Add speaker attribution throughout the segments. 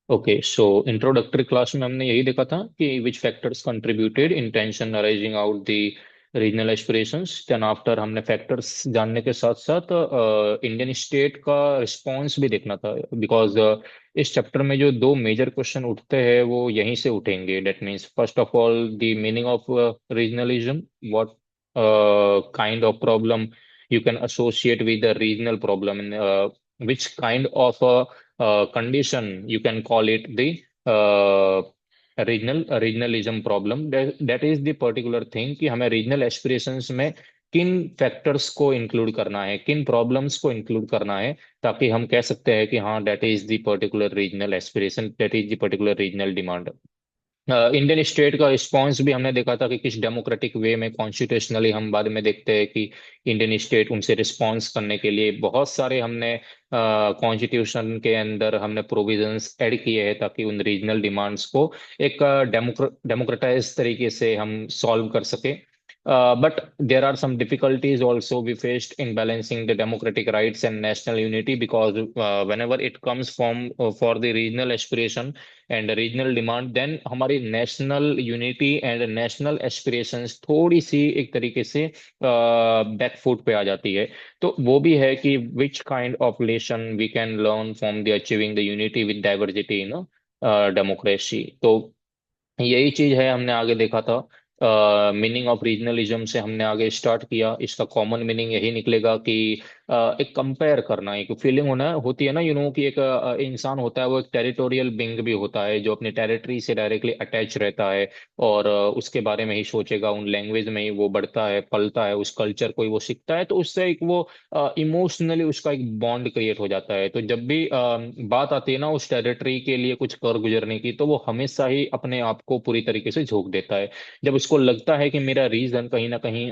Speaker 1: Okay, सो introductory class में हमने यही देखा था कि which factors contributed in tension arising out the regional aspirations. Then after हमने फैक्टर्स जानने के साथ साथ इंडियन स्टेट का रिस्पॉन्स भी देखना था, बिकॉज इस चैप्टर में जो दो मेजर क्वेश्चन उठते हैं वो यहीं से उठेंगे। That means first of all the meaning of regionalism, what kind of problem you can associate with the regional problem, and which kind of condition you can call it the regionalism problem. That is the particular thing कि हमें regional aspirations में किन factors को include करना है, किन problems को include करना है, ताकि हम कह सकते हैं कि हाँ, that is the particular regional aspiration, that is the particular regional demand. Indian state का रिस्पॉन्स भी हमने देखा था कि किस डेमोक्रेटिक वे में, कॉन्स्टिट्यूशनली, हम बाद में देखते हैं कि इंडियन स्टेट उनसे रिस्पॉन्स करने के लिए बहुत सारे हमने कॉन्स्टिट्यूशन के अंदर हमने प्रोविजंस ऐड किए हैं ताकि उन रीजनल डिमांड्स को एक डेमोक्रेटाइज तरीके से हम सॉल्व कर सके। But there are some difficulties also we faced in balancing the democratic rights and national unity, because whenever it comes from for the regional aspiration and regional demand, then हमारी national unity and national aspirations थोड़ी सी एक तरीके से back foot पे आ जाती है। तो वो भी है कि which kind of relation we can learn from the achieving the unity with diversity in democracy। तो यही चीज है हमने आगे देखा था। मीनिंग ऑफ रीजनलिज्म से हमने आगे स्टार्ट किया, इसका कॉमन मीनिंग यही निकलेगा कि एक कंपेयर करना, एक फीलिंग होना होती है ना, कि एक इंसान होता है, वो एक टेरिटोरियल बिंग भी होता है जो अपनी टेरिटरी से डायरेक्टली अटैच रहता है और उसके बारे में ही सोचेगा, उन लैंग्वेज में ही वो बढ़ता है, पलता है, उस कल्चर को ही वो सीखता है, तो उससे एक वो इमोशनली उसका एक बॉन्ड क्रिएट हो जाता है। तो जब भी बात आती है ना उस टेरिटरी के लिए कुछ कर गुजरने की, तो वो हमेशा ही अपने आप को पूरी तरीके से झोंक देता है। जब उसको लगता है कि मेरा रीजन कहीं ना कहीं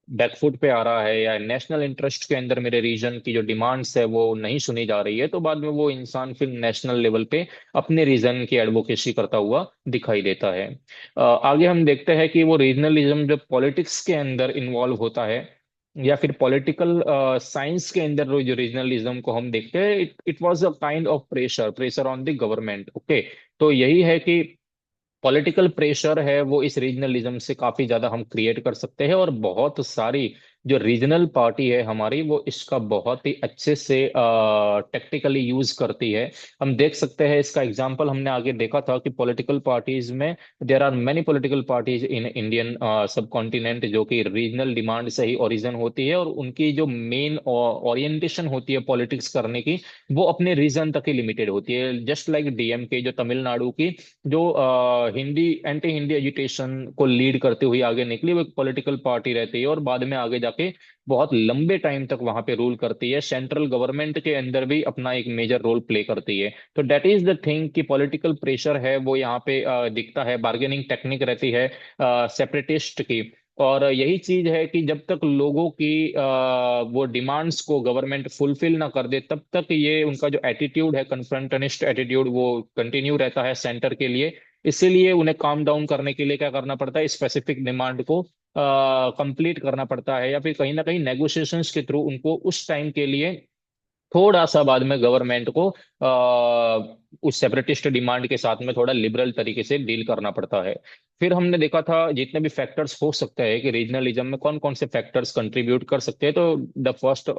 Speaker 1: बैकफुट पे आ रहा है, या नेशनल इंटरेस्ट के अंदर मेरे रीजन की जो डिमांड्स है वो नहीं सुनी जा रही है, तो बाद में वो इंसान फिर नेशनल लेवल पे अपने रीजन की एडवोकेसी करता हुआ दिखाई देता है। आगे हम देखते हैं कि वो रीजनलिज्म जब पॉलिटिक्स के अंदर इन्वॉल्व होता है, या फिर पॉलिटिकल साइंस के अंदर जो रीजनलिज्म को हम देखते हैं, it it was a kind of pressure pressure on the government. Okay, तो यही है कि पॉलिटिकल प्रेशर है वो इस रीजनलिज्म से काफी ज्यादा हम क्रिएट कर सकते हैं, और बहुत सारी जो रीजनल पार्टी है हमारी वो इसका बहुत ही अच्छे से टेक्टिकली यूज करती है। हम देख सकते हैं, इसका एग्जांपल हमने आगे देखा था कि पॉलिटिकल पार्टीज में there are many political parties in Indian subcontinent जो कि रीजनल डिमांड से ही ओरिजिन होती है, और उनकी जो मेन ओरिएंटेशन होती है पॉलिटिक्स करने की, वो अपने रीजन तक ही लिमिटेड होती है। जस्ट लाइक डीएमके जो तमिलनाडु की जो हिंदी एंटी हिंदी एजुटेशन को लीड करते हुए आगे निकली, वो एक पॉलिटिकल पार्टी रहती है और बाद में आगे जाके बहुत लंबे टाइम तक वहां पे रूल करती है, सेंट्रल गवर्नमेंट के अंदर भी अपना एक मेजर रोल प्ले करती है। तो डेट इज द थिंग कि पॉलिटिकल प्रेशर है वो यहाँ पे दिखता है, बार्गेनिंग टेक्निक रहती है सेपरेटिस्ट की। और यही चीज है कि जब तक लोगों की वो डिमांड्स को गवर्नमेंट फुलफिल ना कर दे, तब तक ये उनका जो एटीट्यूड है, कन्फ्रंटनिस्ट एटीट्यूड, वो कंटिन्यू रहता है सेंटर के लिए। इसीलिए उन्हें काम डाउन करने के लिए क्या करना पड़ता है, स्पेसिफिक डिमांड को कंप्लीट करना पड़ता है, या फिर कहीं ना कहीं नेगोशिएशंस के थ्रू उनको उस टाइम के लिए थोड़ा सा बाद में गवर्नमेंट को उस सेपरेटिस्ट डिमांड के साथ में थोड़ा लिबरल तरीके से डील करना पड़ता है। फिर हमने देखा था जितने भी फैक्टर्स हो सकते हैं कि रीजनलिज्म में कौन कौन से फैक्टर्स कंट्रीब्यूट कर सकते हैं, तो the first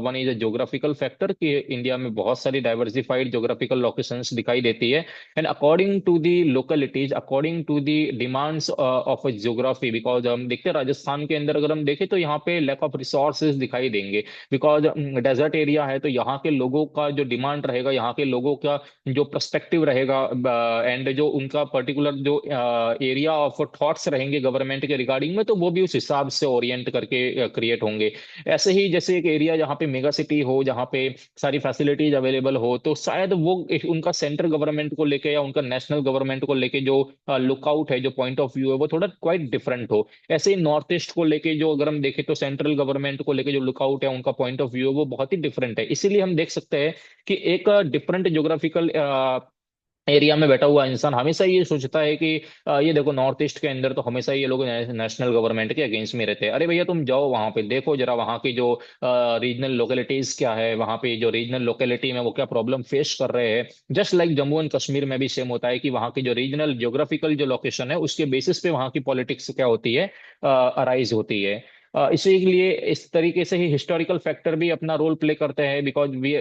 Speaker 1: one is a geographical factor, कि इंडिया में बहुत सारी डाइवर्सिफाइड ज्योग्राफिकल लोकेशंस दिखाई देती है, and according to the localities, according to the demands of geography, because हम देखते हैं राजस्थान के अंदर अगर हम देखें तो यहाँ पे लैक ऑफ रिसोर्सेज दिखाई देंगे, बिकॉज डेजर्ट एरिया है, तो यहाँ के लोगों का जो डिमांड रहेगा, यहाँ के लोगों का जो पर्सपेक्टिव रहेगा, एंड जो उनका पर्टिकुलर जो एरिया ऑफ थॉट्स रहेंगे गवर्नमेंट के रिगार्डिंग में, तो वो भी उस हिसाब से ओरिएंट करके क्रिएट होंगे। ऐसे ही जैसे एक एरिया जहाँ पे मेगा सिटी हो, जहाँ पे सारी फैसिलिटीज अवेलेबल हो, तो शायद वो उनका सेंट्रल गवर्नमेंट को लेके या उनका नेशनल गवर्नमेंट को लेके जो लुकआउट है, जो पॉइंट ऑफ व्यू है, वो थोड़ा क्वाइट डिफरेंट हो। ऐसे ही नॉर्थ ईस्ट को लेके जो अगर हम देखें तो सेंट्रल गवर्नमेंट को लेके जो लुकआउट है, उनका पॉइंट ऑफ व्यू है, वो बहुत ही डिफरेंट है। इसीलिए हम देख सकते हैं कि एक डिफरेंट ज्योग्राफिकल एरिया में बैठा हुआ इंसान हमेशा ये सोचता है कि ये देखो नॉर्थ ईस्ट के अंदर तो हमेशा ये लोग नेशनल गवर्नमेंट के अगेंस्ट में रहते हैं। अरे भैया तुम जाओ वहां पे देखो जरा, वहां की जो रीजनल लोकेलिटीज क्या है, वहां पे जो रीजनल लोकेलिटी में वो क्या प्रॉब्लम फेस कर रहे हैं। Just like Jammu and Kashmir में भी सेम होता है कि वहां की जो रीजनल ज्योग्राफिकल जो लोकेशन है उसके बेसिस पे वहां की पॉलिटिक्स क्या होती है, अराइज होती है। इसीलिए इस तरीके से ही हिस्टोरिकल फैक्टर भी अपना रोल प्ले करते हैं, because we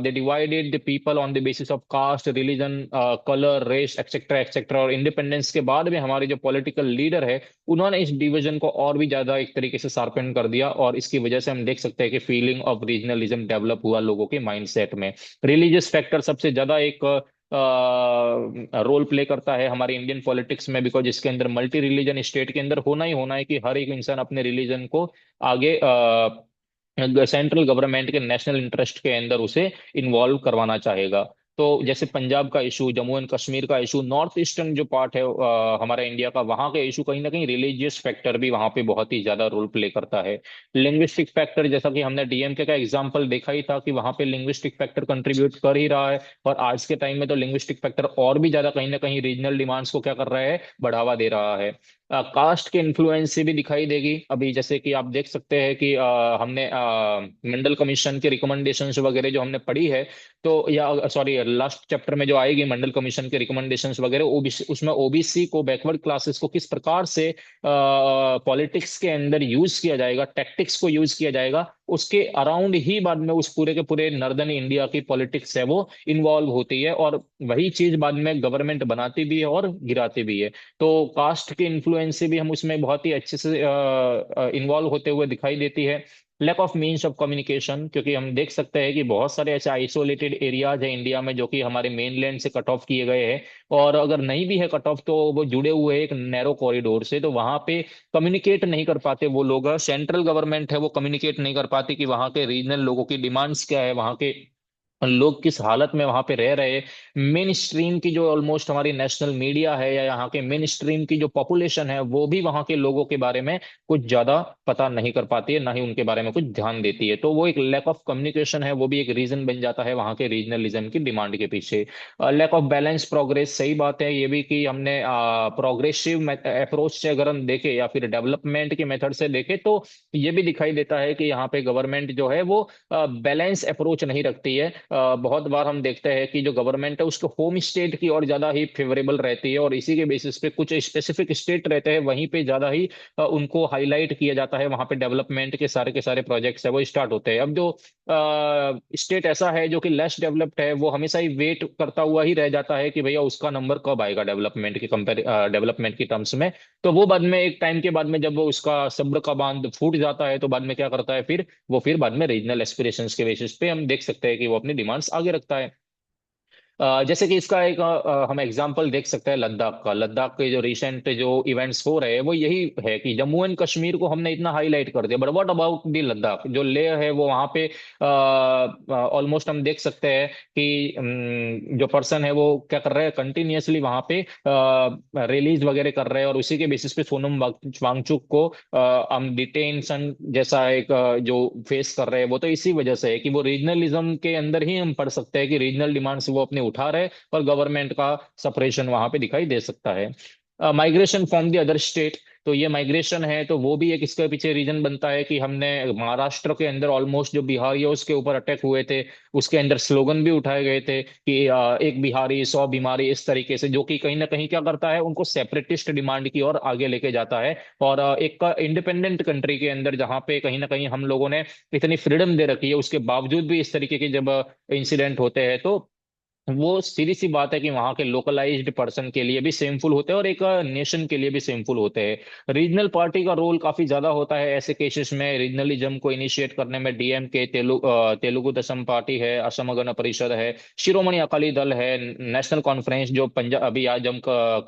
Speaker 1: they divided the people on the basis of caste, religion, colour, race, etcetera etcetera. और इंडिपेंडेंस के बाद में हमारे जो पॉलिटिकल लीडर है उन्होंने इस डिवीजन को और भी ज्यादा एक तरीके से शार्पन कर दिया, और इसकी वजह से हम देख सकते हैं कि फीलिंग ऑफ रीजनलिज्म डेवलप हुआ लोगों के माइंडसेट में। रिलीजियस फैक्टर सबसे ज्यादा एक रोल प्ले करता है हमारे इंडियन पॉलिटिक्स में, बिकॉज इसके अंदर मल्टी रिलीजन स्टेट के अंदर होना ही होना है कि हर एक इंसान अपने रिलीजन को आगे सेंट्रल गवर्नमेंट के नेशनल इंटरेस्ट के अंदर उसे इन्वॉल्व करवाना चाहेगा। तो जैसे पंजाब का इशू, जम्मू एंड कश्मीर का इशू, नॉर्थ ईस्टर्न जो पार्ट है हमारा इंडिया का, वहां का इशू कहीं ना कहीं रिलीजियस फैक्टर भी वहां पे बहुत ही ज्यादा रोल प्ले करता है। लिंग्विस्टिक फैक्टर, जैसा कि हमने डीएमके का एग्जांपल देखा ही था कि वहां पे लिंग्विस्टिक फैक्टर कंट्रीब्यूट कर ही रहा है। और आज के टाइम में तो लिंग्विस्टिक फैक्टर और भी ज्यादा कहीं ना कहीं रीजनल डिमांड्स को क्या कर रहा है, बढ़ावा दे रहा है। कास्ट के इन्फ्लुएंस से भी दिखाई देगी। अभी जैसे कि आप देख सकते हैं कि हमने मंडल कमीशन के रिकमेंडेशंस वगैरह जो हमने पढ़ी है, तो या सॉरी लास्ट चैप्टर में जो आएगी मंडल कमीशन के रिकमेंडेशंस वगैरह, ओबीसी, उसमें ओबीसी को, बैकवर्ड क्लासेस को किस प्रकार से पॉलिटिक्स के अंदर यूज किया जाएगा, टैक्टिक्स को यूज किया जाएगा, उसके अराउंड ही बाद में उस पूरे के पूरे नॉर्दर्न इंडिया की पॉलिटिक्स है वो इन्वॉल्व होती है, और वही चीज बाद में गवर्नमेंट बनाती भी है और गिराती भी है। तो कास्ट के इन्फ्लुएंस से भी हम उसमें बहुत ही अच्छे से इन्वॉल्व होते हुए दिखाई देती है। Lack of means of communication, क्योंकि हम देख सकते हैं कि बहुत सारे ऐसे आइसोलेटेड एरियाज हैं इंडिया में जो कि हमारे मेनलैंड से कट ऑफ किए गए हैं, और अगर नहीं भी है कट ऑफ तो वो जुड़े हुए हैं एक नैरो कॉरिडोर से, तो वहां पे कम्युनिकेट नहीं कर पाते वो लोग। सेंट्रल गवर्नमेंट है वो कम्युनिकेट नहीं कर पाती कि वहां के रीजनल लोगों की डिमांड्स क्या है, वहां के लोग किस हालत में वहां पे रह रहे। मेन स्ट्रीम की जो ऑलमोस्ट हमारी नेशनल मीडिया है या यहाँ के मेन स्ट्रीम की जो पॉपुलेशन है वो भी वहां के लोगों के बारे में कुछ ज्यादा पता नहीं कर पाती है, ना ही उनके बारे में कुछ ध्यान देती है। तो वो एक लैक ऑफ कम्युनिकेशन है, वो भी एक रीजन बन जाता है वहां के रीजनलिज्म की डिमांड के पीछे। लैक ऑफ बैलेंस प्रोग्रेस, सही बात है ये भी कि हमने प्रोग्रेसिव अप्रोच से अगर हम देखें या फिर डेवलपमेंट के मेथड से देखें, तो ये भी दिखाई देता है कि यहाँ पे गवर्नमेंट जो है वो बैलेंस अप्रोच नहीं रखती है। बहुत बार हम देखते हैं कि जो गवर्नमेंट है उसके होम स्टेट की और ज्यादा ही फेवरेबल रहती है, और इसी के बेसिस पे कुछ स्पेसिफिक स्टेट रहते हैं वहीं पे ज्यादा ही उनको हाईलाइट किया जाता है, वहां पे डेवलपमेंट के सारे प्रोजेक्ट्स है वो स्टार्ट होते हैं। अब जो स्टेट ऐसा है जो कि लेस डेवलप्ड है, वो हमेशा ही वेट करता हुआ ही रह जाता है कि भैया उसका नंबर कब आएगा डेवलपमेंट की कंपेयर डेवलपमेंट की टर्म्स में। तो वो बाद में एक टाइम के बाद में जब वो उसका सब्र का बांध फूट जाता है, तो बाद में क्या करता है फिर वो, फिर बाद में रीजनल एस्पिरेशंस के बेसिस पे हम देख सकते हैं कि वो अपनी डिमांड्स आगे रखता है। जैसे कि इसका एक हम एग्जांपल देख सकते हैं लद्दाख का। लद्दाख के जो रिसेंट जो इवेंट्स हो रहे हैं वो यही है कि जम्मू एंड कश्मीर को हमने इतना हाईलाइट कर दिया, but what about the Ladakh, जो लेह है वो वहां पे ऑलमोस्ट हम देख सकते हैं कि जो पर्सन है वो क्या कर रहे हैं, कंटिन्यूअसली वहां पे रिलीज वगैरह कर रहे हैं, और उसी के बेसिस पे सोनम वांगचुक को हम डिटेंशन जैसा एक जो फेस कर रहे हैं, वो तो इसी वजह से है कि वो रीजनलिज्म के अंदर ही हम पढ़ सकते हैं कि रीजनल डिमांड्स वो अपने उठा रहे हैं, और गवर्नमेंट का सपरेशन वहां पे दिखाई दे सकता है। Migration from the other state, तो ये माइग्रेशन है तो वो भी एक इसके पीछे रीजन बनता है कि हमने महाराष्ट्र के अंदर ऑलमोस्ट जो बिहारी है उसके ऊपर अटैक हुए थे, उसके अंदर स्लोगन भी उठाए गए थे कि एक बिहारी 100 बीमारी, इस तरीके से, जो कि कहीं ना कहीं क्या करता है उनको सेपरेटिस्ट डिमांड की ओर आगे लेके जाता है। और एक इंडिपेंडेंट कंट्री के अंदर जहाँ पे कहीं ना कहीं हम लोगों ने इतनी फ्रीडम दे रखी है, उसके बावजूद भी इस तरीके के जब इंसिडेंट होते हैं, तो वो सीधी सी बात है कि वहां के लोकलाइज्ड पर्सन के लिए भी सेमफुल होते हैं और एक नेशन के लिए भी सेमफुल होते हैं। रीजनल पार्टी का रोल काफी ज्यादा होता है ऐसे केसेस में। रीजनलिज्म को इनिशिएट करने में डीएमके, तेलुगु देशम पार्टी है, असम गण परिषद है, शिरोमणि अकाली दल है, नेशनल कॉन्फ्रेंस जो पंजाब, अभी आज हम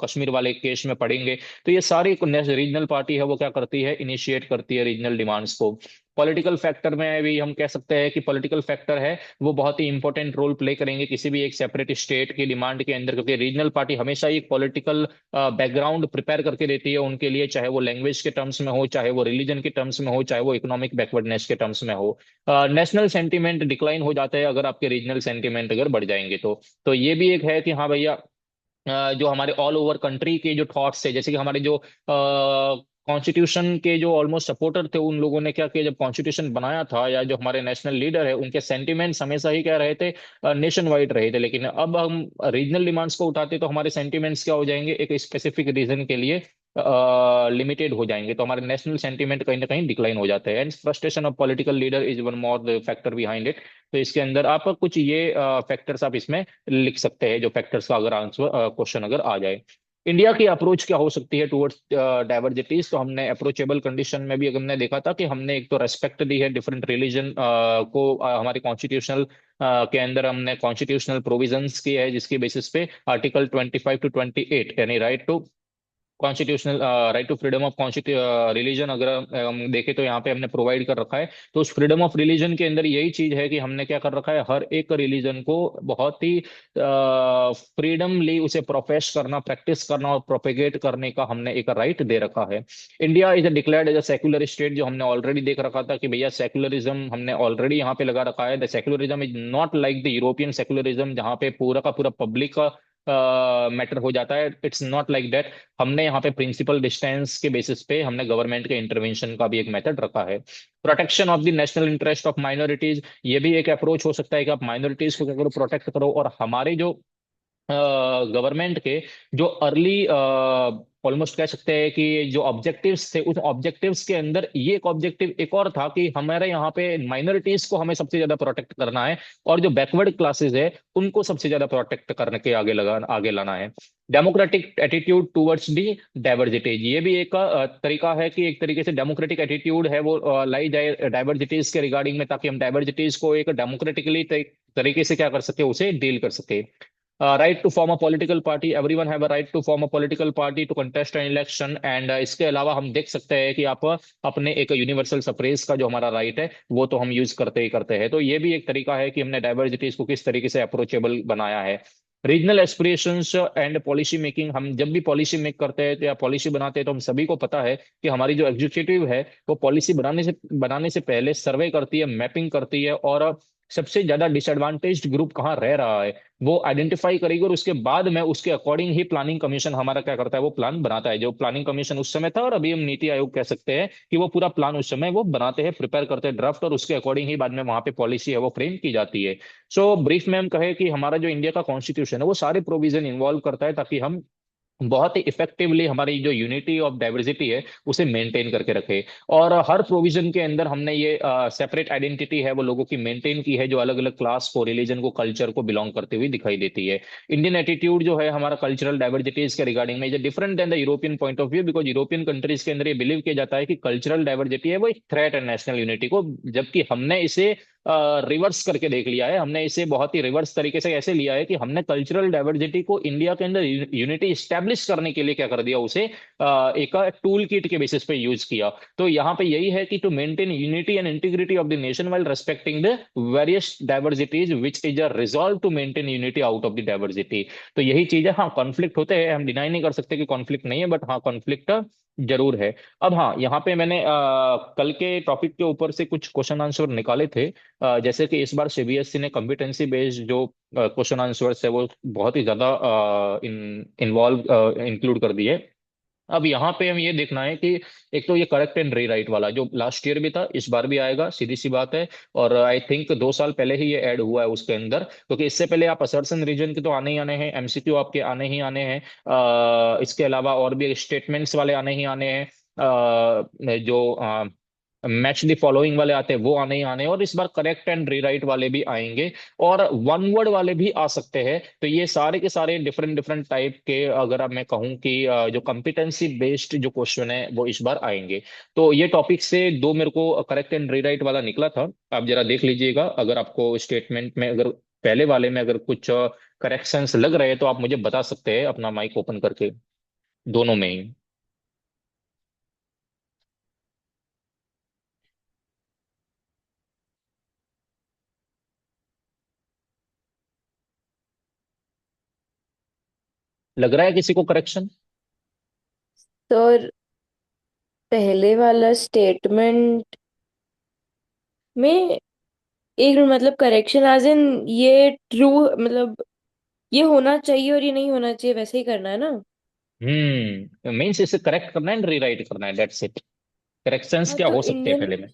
Speaker 1: कश्मीर वाले केस में पढ़ेंगे, तो ये सारी रीजनल पार्टी है वो क्या करती है, इनिशिएट करती है रीजनल डिमांड्स को। पॉलिटिकल फैक्टर में भी हम कह सकते हैं कि पॉलिटिकल फैक्टर है वो बहुत ही इंपॉर्टेंट रोल प्ले करेंगे किसी भी एक सेपरेट स्टेट की डिमांड के अंदर, क्योंकि रीजनल पार्टी हमेशा ही एक पॉलिटिकल बैकग्राउंड प्रिपेयर करके देती है उनके लिए, चाहे वो लैंग्वेज के टर्म्स में हो, चाहे वो रिलीजन के टर्म्स में हो, चाहे वो इकोनॉमिक बैकवर्डनेस के टर्म्स में हो। नेशनल सेंटीमेंट डिक्लाइन हो जाता है अगर आपके रीजनल सेंटीमेंट अगर बढ़ जाएंगे तो ये भी एक है कि हाँ भैया जो हमारे ऑल ओवर कंट्री के जो थॉट्स थे, जैसे कि हमारे जो कॉन्स्टिट्यूशन के जो ऑलमोस्ट सपोर्टर थे, उन लोगों ने क्या किया, जब कॉन्स्टिट्यूशन बनाया था, या जो हमारे नेशनल लीडर है, उनके सेंटिमेंट्स हमेशा ही क्या रहे थे, नेशन वाइड रहे थे। लेकिन अब हम रीजनल डिमांड्स को उठाते तो हमारे सेंटिमेंट्स क्या हो जाएंगे, एक स्पेसिफिक रीजन के लिए लिमिटेड हो जाएंगे, तो हमारे नेशनल सेंटीमेंट कहीं ना कहीं डिक्लाइन हो जाते हैं। And frustration of political leader is one more the factor behind it. तो इसके अंदर आप कुछ ये फैक्टर्स आप इसमें लिख सकते हैं, जो फैक्टर्स का अगर आंसर क्वेश्चन अगर आ जाए। इंडिया की अप्रोच क्या हो सकती है टुवर्ड्स डाइवर्सिटीज, तो हमने अप्रोचेबल कंडीशन में भी अगर हमने देखा था कि हमने एक तो रेस्पेक्ट दी है डिफरेंट रिलीजन को, हमारे कॉन्स्टिट्यूशनल के अंदर हमने कॉन्स्टिट्यूशनल प्रोविजंस की है, जिसकी बेसिस पे आर्टिकल 25 to 28 यानी right to constitutional right to freedom of religion, अगर हम देखें तो यहाँ पे हमने प्रोवाइड कर रखा है। तो उस फ्रीडम ऑफ रिलीजन के अंदर यही चीज है कि हमने क्या कर रखा है, हर एक रिलीजन को बहुत ही फ्रीडमली उसे प्रोफेस करना, प्रैक्टिस करना और प्रोपेगेट करने का हमने एक राइट दे रखा है। India is declared as a secular state, जो हमने ऑलरेडी देख रखा था कि भैया सेक्युलरिज्म हमने ऑलरेडी यहाँ पे लगा रखा है। The secularism is not like the European secularism, जहाँ पे पूरा का पूरा पब्लिक का मैटर हो जाता है। It's not like that. हमने यहाँ पे प्रिंसिपल डिस्टेंस के बेसिस पे हमने गवर्नमेंट के इंटरवेंशन का भी एक मेथड रखा है। Protection of the national interest of minorities, ये भी एक अप्रोच हो सकता है कि आप माइनॉरिटीज को क्या करो, प्रोटेक्ट करो। और हमारे जो गवर्नमेंट के जो अर्ली ऑलमोस्ट कह सकते हैं कि जो ऑब्जेक्टिव्स थे, उस ऑब्जेक्टिव्स के अंदर ये एक ऑब्जेक्टिव एक और था कि हमारे यहाँ पे माइनॉरिटीज को हमें सबसे ज्यादा प्रोटेक्ट करना है, और जो बैकवर्ड क्लासेस है उनको सबसे ज्यादा प्रोटेक्ट करने के आगे लाना है। Democratic attitude towards the diversity, ये भी एक तरीका है कि एक तरीके से डेमोक्रेटिक एटीट्यूड है वो लाई जाए डाइवर्सिटीज के रिगार्डिंग में, ताकि हम डाइवर्सिटीज को एक डेमोक्रेटिकली तरीके से क्या कर सके, उसे डील कर सके। Right to form a political party, everyone have a right to form a political party to contest an election. And इसके अलावा हम देख सकते हैं कि आप अपने एक यूनिवर्सल सफ्रेज का जो हमारा राइट है, वो तो हम यूज करते ही करते हैं। तो ये भी एक तरीका है कि हमने डाइवर्सिटीज को किस तरीके से अप्रोचेबल बनाया है। Regional aspirations and policy making, हम जब भी पॉलिसी मेक करते हैं तो या पॉलिसी बनाते हैं, तो हम सभी को पता है कि हमारी जो एग्जीक्यूटिव है, वो पॉलिसी बनाने से पहले सर्वे करती है, मैपिंग करती है, और सबसे ज्यादा डिसएडवांटेज्ड ग्रुप कहाँ रह रहा है वो आइडेंटिफाई करेगी, और उसके बाद में उसके अकॉर्डिंग ही प्लानिंग कमीशन हमारा क्या करता है, वो प्लान बनाता है। जो प्लानिंग कमीशन उस समय था, और अभी हम नीति आयोग कह सकते हैं कि वो पूरा प्लान उस समय वो बनाते हैं, प्रिपेयर करते हैं ड्राफ्ट, और उसके अकॉर्डिंग ही बाद में वहां पे पॉलिसी है वो फ्रेम की जाती है। सो ब्रीफ में हम कहे कि हमारा जो इंडिया का कॉन्स्टिट्यूशन है, वो सारे प्रोविजन इन्वॉल्व करता है, ताकि हम बहुत ही इफेक्टिवली हमारी जो यूनिटी ऑफ डाइवर्सिटी है उसे मेंटेन करके रखे। और हर प्रोविजन के अंदर हमने ये सेपरेट आइडेंटिटी है वो लोगों की मेंटेन की है, जो अलग अलग क्लास को, रिलीजन को, कल्चर को बिलोंग करते हुए दिखाई देती है। इंडियन एटीट्यूड जो है हमारा कल्चरल डाइवर्सिटीज के रिगार्डिंग में, is different than the European point of view, because European countries के अंदर ये बिलीव किया जाता है कि कल्चरल डाइवर्सिटी है वो एक थ्रेट है नेशनल यूनिटी को, जबकि हमने इसे रिवर्स करके देख लिया है। हमने इसे बहुत ही रिवर्स तरीके से ऐसे लिया है कि हमने कल्चरल डाइवर्सिटी को इंडिया के अंदर यूनिटी स्टैब्लिश करने के लिए क्या कर दिया, उसे एक टूल किट के बेसिस पे यूज किया। तो यहाँ पे यही है कि to maintain unity and integrity of the nation while respecting the various diversities which is a resolve to maintain unity out of the diversity. तो यही चीज है। हाँ, कॉन्फ्लिक्ट होते हैं, हम डिनाई नहीं कर सकते कि कॉन्फ्लिक्ट नहीं है, बट हाँ, कॉन्फ्लिक्ट जरूर है। अब हाँ, यहाँ पे मैंने कल के टॉपिक के ऊपर से कुछ क्वेश्चन आंसर निकाले थे। जैसे कि इस बार सीबीएसई ने कॉम्पिटेंसी बेस्ड जो क्वेश्चन आंसर्स है वो बहुत ही ज्यादा इन्वॉल्व इंक्लूड कर दिए। अब यहाँ पे हम ये देखना है कि एक तो ये करेक्ट एंड रीराइट वाला जो लास्ट ईयर भी था, इस बार भी आएगा, सीधी सी बात है। और आई थिंक 2 साल पहले ही ये ऐड हुआ है उसके अंदर, क्योंकि इससे पहले आप असर्शन रीजन के तो आने ही आने हैं, एमसीक्यू आपके आने ही आने हैं। इसके अलावा और भी स्टेटमेंट्स वाले आने ही आने हैं। जो मैच द फॉलोइंग वाले आते हैं वो आने ही आने हैं, और इस बार करेक्ट एंड रीराइट वाले भी आएंगे, और वन वर्ड वाले भी आ सकते हैं। तो ये सारे के सारे डिफरेंट डिफरेंट टाइप के, अगर अब मैं कहूँ कि जो कॉम्पिटेंसी बेस्ड जो क्वेश्चन है वो इस बार आएंगे। तो ये टॉपिक से दो मेरे को करेक्ट एंड रीराइट वाला निकला था, आप जरा देख लीजिएगा। अगर आपको स्टेटमेंट में, अगर पहले वाले में अगर कुछ करेक्शंस लग रहे हैं तो आप मुझे बता सकते हैं अपना माइक ओपन करके, दोनों में ही। लग रहा है किसी को करेक्शन?
Speaker 2: सर, पहले वाला स्टेटमेंट में एक मतलब करेक्शन एज इन ये ट्रू मतलब ये होना चाहिए और ये नहीं होना चाहिए, वैसे ही करना है ना।
Speaker 1: मीन्स इसे करेक्ट करना है एंड रीराइट करना है, दैट्स इट। करेक्शंस
Speaker 2: हाँ
Speaker 1: क्या
Speaker 2: तो
Speaker 1: हो सकते हैं
Speaker 2: इंडियन
Speaker 1: पहले में?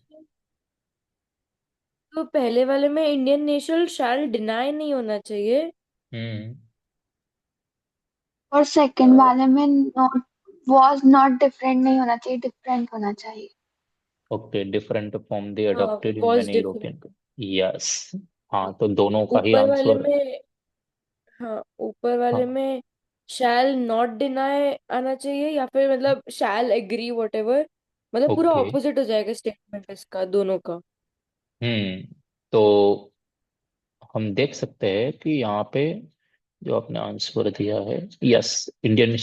Speaker 2: तो पहले वाले में इंडियन नेशनल शैल डिनाई नहीं होना चाहिए।
Speaker 1: हम्म।
Speaker 3: और सेकंड वाले में नॉट, वॉज नॉट डिफरेंट नहीं होना चाहिए, डिफरेंट होना चाहिए।
Speaker 1: ओके, डिफरेंट फ्रॉम द
Speaker 2: हाँ,
Speaker 1: adopted in
Speaker 2: was
Speaker 1: many
Speaker 2: different.
Speaker 1: European. Yes. हाँ, तो दोनों का ही
Speaker 2: ऊपर वाले
Speaker 1: आंसर।
Speaker 2: में हाँ, ऊपर वाले
Speaker 1: हाँ।
Speaker 2: में शैल नॉट डिनाई आना चाहिए, या फिर मतलब शैल एग्री वट एवर, मतलब पूरा
Speaker 1: ओके।
Speaker 2: ऑपोजिट हो जाएगा स्टेटमेंट इसका दोनों का।
Speaker 1: तो हम देख सकते हैं कि यहाँ पे जो आपने आंसर दिया है, yes, Indian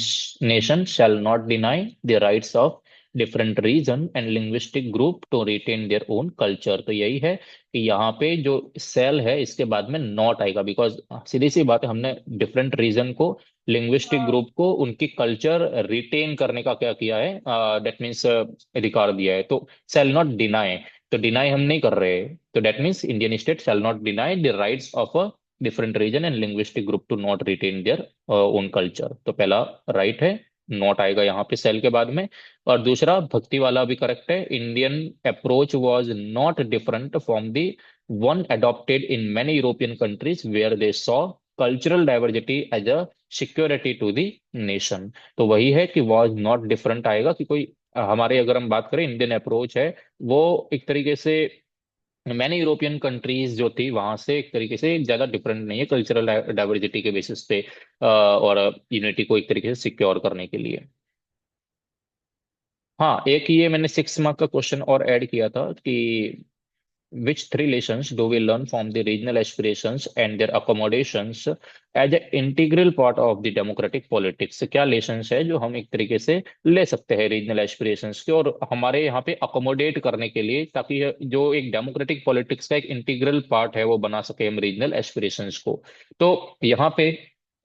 Speaker 1: nation shall not deny the rights of different region and linguistic group to retain their own culture. तो यही है कि यहाँ पे जो सेल है इसके बाद में नॉट आएगा, बिकॉज सीधी सी बात है, हमने डिफरेंट रीजन को, लिंग्विस्टिक
Speaker 2: हाँ।
Speaker 1: ग्रुप को उनकी कल्चर रिटेन करने का क्या किया है, दैट मीन्स अधिकार दिया है। तो सेल नॉट डिनाई, तो डिनाई हम नहीं कर रहे, तो that means Indian state shall not deny the rights of a different region and linguistic group to not retain their own culture. तो पहला राइट है, नॉट आएगा यहाँ पे सेल के बाद में। और दूसरा भक्ति वाला भी करेक्ट है, Indian approach was not different from the one adopted in many European countries where they saw cultural diversity as a security to the nation। तो वही है कि was not different आएगा कि कोई हमारे, अगर हम बात करें इंडियन अप्रोच है, वो एक तरीके से मैंने यूरोपियन कंट्रीज जो थी वहां से एक तरीके से ज्यादा डिफरेंट नहीं है कल्चरल डाइवर्सिटी के बेसिस पे, और यूनिटी को एक तरीके से सिक्योर करने के लिए। हाँ, एक ये मैंने 6 मार्क का क्वेश्चन और ऐड किया था कि which three lessons do we learn from the regional aspirations and their accommodations as an integral part of the democratic politics? क्या लेसन्स है जो हम एक तरीके से ले सकते हैं रीजनल एस्पिरेशंस के और हमारे यहाँ पे अकोमोडेट करने के लिए, ताकि जो एक डेमोक्रेटिक पॉलिटिक्स का एक इंटीग्रल पार्ट है वो बना सके हम रीजनल एस्पिरेशंस को। तो यहाँ पे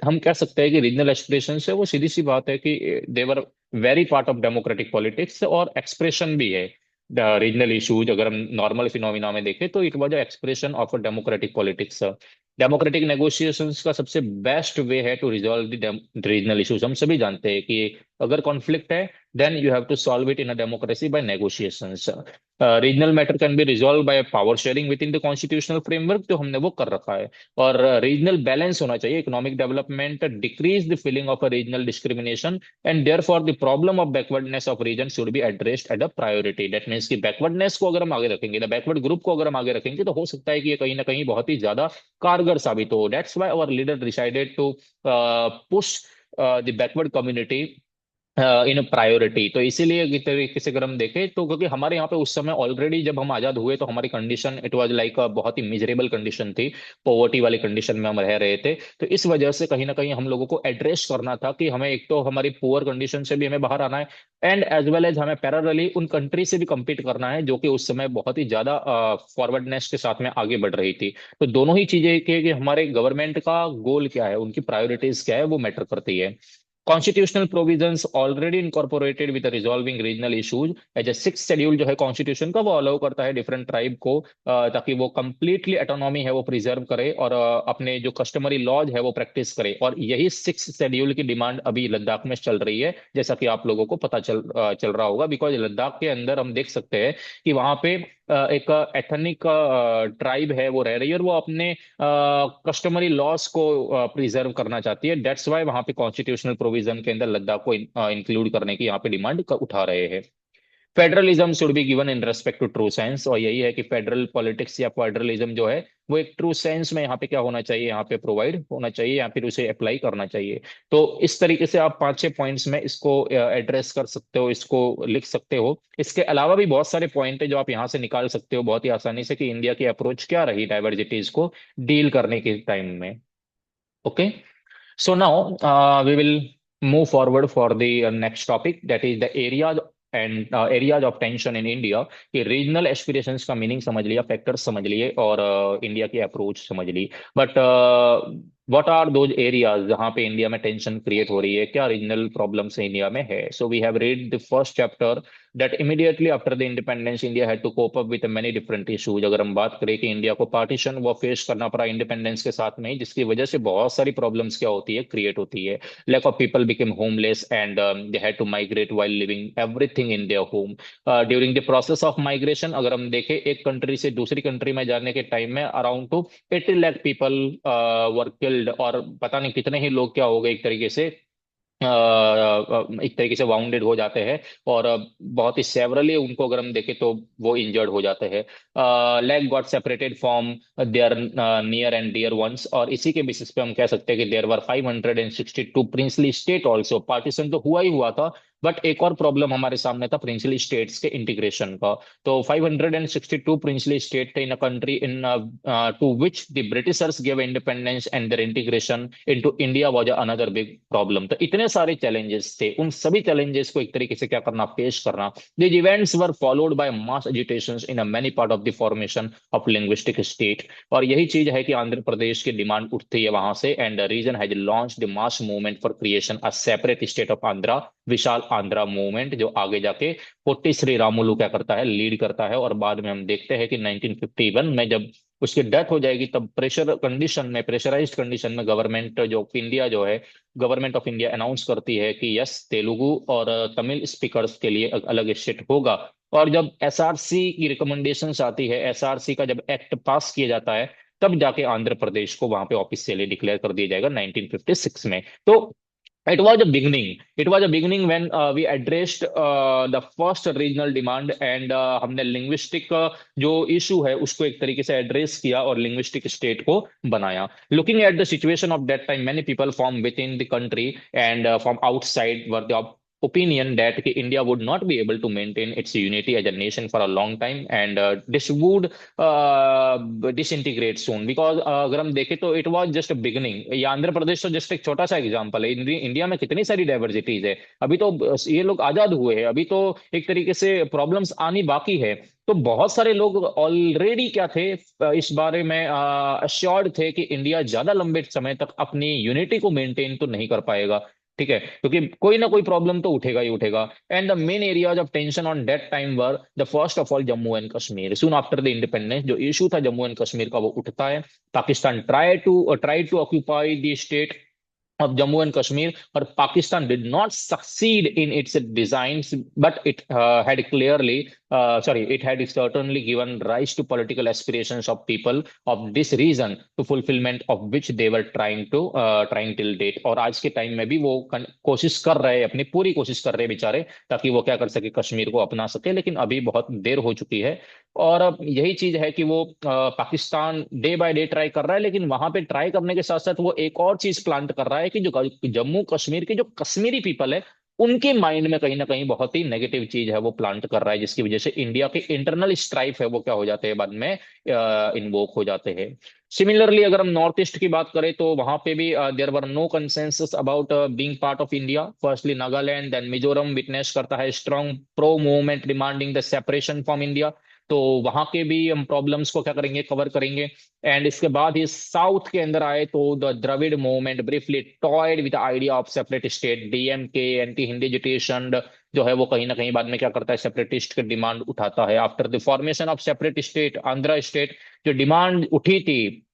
Speaker 1: हम कह सकते हैं कि रीजनल एस्पिरेशंस है वो सीधी सी बात है कि they were very part of democratic politics, और एक्सप्रेशन भी है रीजनल इश्यूज। अगर हम नॉर्मल फिनोमिना में देखें तो it was expression of a democratic politics. Democratic negotiations का सबसे बेस्ट वे है to resolve the regional issues. हम सभी जानते हैं कि अगर कॉन्फ्लिक्ट है, then you have to solve it in a democracy by negotiations. Regional matter can be resolve by power sharing within the constitutional framework, जो हमने वो कर रखा है। और रीजनल बैलेंस होना चाहिए, economic development decrease the feeling of a regional discrimination and therefore the problem of backwardness of region should be addressed at a priority. That means कि बैकवर्डनेस को अगर हम आगे रखेंगे, द बैकवर्ड ग्रुप को अगर हम आगे रखेंगे, तो हो सकता है कि ये कहीं ना कहीं बहुत ही ज्यादा कारगर साबित हो। That's why our leader decided to push the backward community in priority. तो इसीलिए एक तरीके से अगर हम देखें तो, क्योंकि हमारे यहाँ पे उस समय ऑलरेडी जब हम आजाद हुए तो हमारी कंडीशन इट वाज लाइक बहुत ही मिजरेबल कंडीशन थी, पॉवर्टी वाली कंडीशन में हम रह रहे थे। तो इस वजह से कहीं ना कहीं हम लोगों को एड्रेस करना था कि हमें एक तो हमारी पुअर कंडीशन से भी हमें बाहर आना है, एंड एज वेल एज हमें पैरेलली उन कंट्री से भी compete करना है जो कि उस समय बहुत ही ज्यादा फॉरवर्डनेस के साथ में आगे बढ़ रही थी। तो दोनों ही चीजें कि हमारे गवर्नमेंट का गोल क्या है, उनकी प्रायोरिटीज क्या है, वो मैटर करती है। Constitutional provisions already incorporated with resolving regional issues as a six schedule जो है कॉन्स्टिट्यूशन का, वो अलाउ करता है डिफरेंट ट्राइब को ताकि वो कंप्लीटली ऑटोनॉमी है वो प्रिजर्व करे और अपने जो कस्टमरी लॉज है वो प्रैक्टिस करे। और यही सिक्स शेड्यूल की डिमांड अभी लद्दाख में चल रही है, जैसा कि आप लोगों को पता चल रहा होगा, बिकॉज लद्दाख के अंदर हम देख सकते हैं कि वहां पे एक एथनिक ट्राइब है वो रह रही है और वो अपने कस्टमरी लॉस को प्रिजर्व करना चाहती है। दैट्स वाई वहां पे कॉन्स्टिट्यूशनल प्रोविजन के अंदर लद्दाख को इंक्लूड करने की यहाँ पे डिमांड उठा रहे हैं। Federalism should be given in respect to true science, और यही है कि फेडरल पॉलिटिक्स या फेडरलिज्म जो है वो एक ट्रू साइंस में यहाँ पे क्या होना चाहिए, यहाँ पे प्रोवाइड होना चाहिए या फिर उसे अप्लाई करना चाहिए। तो इस तरीके से आप 5-6 पॉइंट्स में इसको एड्रेस कर सकते हो, इसको लिख सकते हो। इसके अलावा भी बहुत सारे पॉइंट है जो आप यहाँ से निकाल सकते हो बहुत ही आसानी से कि इंडिया की अप्रोच क्या रही डाइवर्सिटीज को डील करने के टाइम में। Okay, so now we will move forward for the next topic, that is the areas of tension in India। कि रीजनल एस्पिरेशंस का मीनिंग समझ लिया, फैक्टर्स समझ लिए, और इंडिया की अप्रोच समझ ली, but what are those areas जहाँ पे इंडिया में टेंशन क्रिएट हो रही है, क्या रीजनल प्रॉब्लम्स इंडिया में है? So we have read the first chapter that immediately after the independence India had to cope up with many different issues। अगर हम बात करें कि इंडिया को पार्टीशन वो फेस करना पड़ा इंडिपेंडेंस के साथ में ही, जिसकी वजह से बहुत सारी प्रॉब्लम्स क्या होती है, क्रिएट होती है। lack of people became homeless and they had to migrate while living everything in their home। During the process of migration अगर हम देखें एक कंट्री से दूसरी कंट्री में जाने के टाइम में around two 80 lakh people were killed, और पता नहीं कितने ही लोग क्या हो गए एक तरीके से वाउंडेड हो जाते हैं, और बहुत ही सेवरली उनको अगर हम देखें तो वो इंजर्ड हो जाते हैं। Leg got separated from their near and dear ones, और इसी के बेसिस पे हम कह सकते हैं कि there were 562 princely state also. Partition तो हुआ ही हुआ था, बट एक और प्रॉब्लम हमारे सामने था प्रिंसली स्टेट्स के इंटीग्रेशन का। तो 562 प्रिंसली स्टेट थे in a country into which the Britishers give independence and their integration into India was another big problem. तो इतने सारे चैलेंजेस थे, उन सभी चैलेंजेस को एक तरीके से क्या करना, पेश करना। These events were followed by mass agitations in a many part of the formation of linguistic state. और यही चीज है कि आंध्र प्रदेश की डिमांड उठती है वहां से, and region has launched the mass movement for creation a separate state of Andhra, Vishal Andhra movement, जो आगे जाके पोट्टी श्री रामुलु क्या करता है, लीड करता है। और बाद में हम देखते हैं कि 1951 में जब उसकी डेथ हो जाएगी, तब प्रेशराइज्ड कंडीशन में गवर्नमेंट जो इंडिया जो है, गवर्नमेंट ऑफ इंडिया अनाउंस करती है कि यस, तेलुगु और तमिल स्पीकर्स के लिए अलग स्टेट होगा। और जब एसआरसी की रिकमेंडेशंस आती है, एसआरसी का जब एक्ट पास किया जाता है, तब जाके आंध्र प्रदेश को वहां पे ऑफिशियली डिक्लेयर कर दिया जाएगा 1956 में। तो it was a beginning, it was a beginning when we addressed the first regional demand, and हमने linguistic जो issue है उसको एक तरीके से एड्रेस किया और linguistic state को बनाया। Looking at the situation of that time, many people from within the country and from outside were the opinion that India would not be able to maintain its unity as a nation for a long time, and this would disintegrate soon because अगर हम देखें तो it was just beginning. ये आंध्र प्रदेश तो just एक छोटा सा example है। इंडिया में कितनी सारी डाइवर्सिटीज है, अभी तो ये लोग आजाद हुए हैं, अभी तो एक तरीके से प्रॉब्लम्स आनी बाकी है। तो बहुत सारे लोग ऑलरेडी क्या थे, इस बारे में अश्योर्ड थे कि इंडिया ज्यादा लंबे समय तक अपनी यूनिटी को मेंटेन तो नहीं कर पाएगा। ठीक है, क्योंकि कोई ना कोई प्रॉब्लम तो उठेगा ही उठेगा। And the main areas of tension on that time were the first of all Jammu and Kashmir. Soon after the independence जो इशू था जम्मू एंड कश्मीर का वो उठता है। Pakistan try to occupy the state of Jammu and Kashmir, but Pakistan did not succeed in its designs, but it had certainly given rise to political aspirations of people of this region to fulfillment of which they were trying till date। और आज के time में भी वो कोशिश कर रहे हैं, अपनी पूरी कोशिश कर रहे हैं बेचारे, ताकि वो क्या कर सके, कश्मीर को अपना सके, लेकिन अभी बहुत देर हो चुकी है। और अब यही चीज है कि वो Pakistan day by day try कर रहा है, लेकिन वहां पे ट्राई करने के साथ साथ वो एक और चीज प्लांट कर रहा है कि जो जम्मू कश्मीर के जो कश्मीरी पीपल है, उनके माइंड में कहीं ना कहीं बहुत ही नेगेटिव चीज है वो प्लांट कर रहा है, जिसकी वजह से इंडिया के इंटरनल स्ट्राइफ है वो क्या हो जाते हैं, बाद में इन्वोक हो जाते हैं। सिमिलरली अगर हम नॉर्थ ईस्ट की बात करें तो वहां पे भी there were no consensus about being part of India. Firstly Nagaland then Mizoram witness करता है strong pro movement demanding the separation from India. तो वहां के भी हम प्रॉब्लम्स को क्या करेंगे, कवर करेंगे। एंड इसके बाद ही साउथ के अंदर आए तो the Dravid movement briefly toyed with idea of separate state. DMK anti Hindi agitation जो है वो कहीं ना कहीं बाद में क्या करता है, सेपरेटिस्ट की डिमांड उठाता है। After the formation of separate state Andhra state, जो डिमांड उठी थी